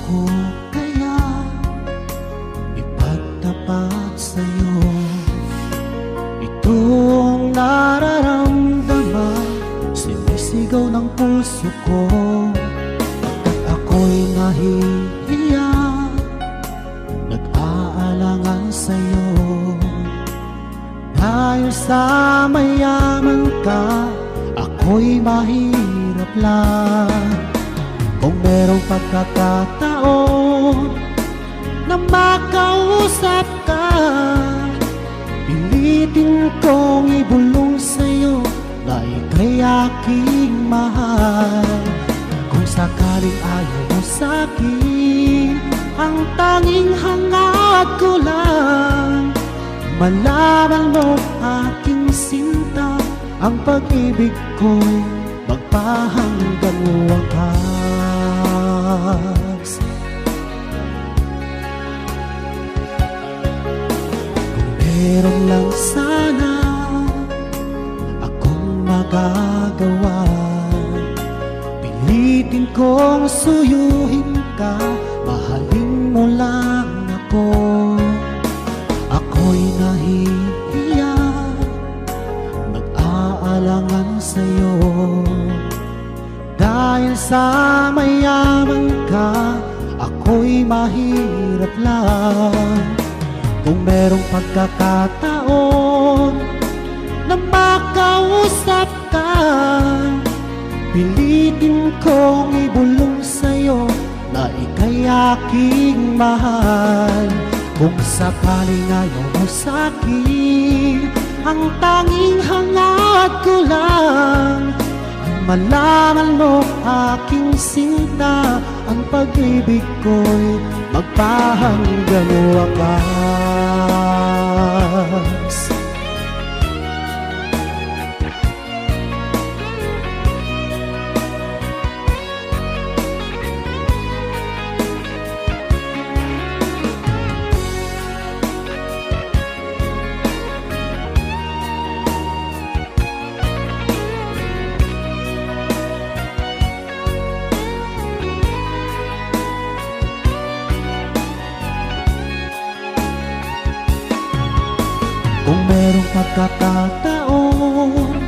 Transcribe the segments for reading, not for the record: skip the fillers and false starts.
ko kaya ipagtapat sa'yo itong nararamdaman, sinisigaw ng puso ko pagkat ako'y nahihiya, nag-aalangan sa'yo. Dahil sa mayaman ka, ako'y mahirap lang. Kung merong pagkakataon na makausap ka, pilitin kong ibulong sa'yo na ika'y aking mahal. Kung sakaling ayaw mo sa'kin, ang tanging hangad ko lang malaman mo aking sinta, ang pag-ibig ko'y magpahanggang wakas. Kung meron lang sana akong magagawa, pilitin kong suyuhin ka, mahalin mo lang ako. Ako'y nahihiya, nag-aalangan sa'yo. Dahil sa mayaman ka, ako'y mahirap lang. Kung merong pagkakataon na makausap ka, pilitin kong ibulong sa'yo na ika'y aking mahal. Kung sakaling ayaw mo sa'kin, ang tanging hangad ko lang ay malaman mo aking sinta, ang pag-ibig ko'y magpahanggang wakas. Kung merong pagkakataon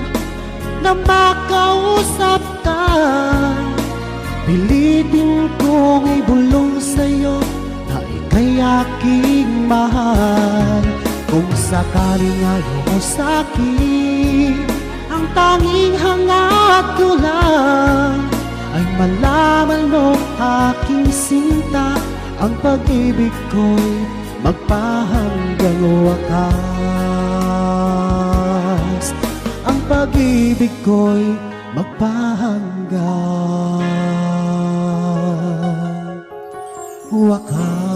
na makausap ka, pilitin kong ibulong sa'yo na ika'y aking mahal. Kung sakaling ayaw mo sa'kin, ang tanging hangad ko lang ay malaman mo aking sinta, ang pag-ibig ko'y magpahanggang wakas. Ang pag-ibig ko'y magpahanggang wakas.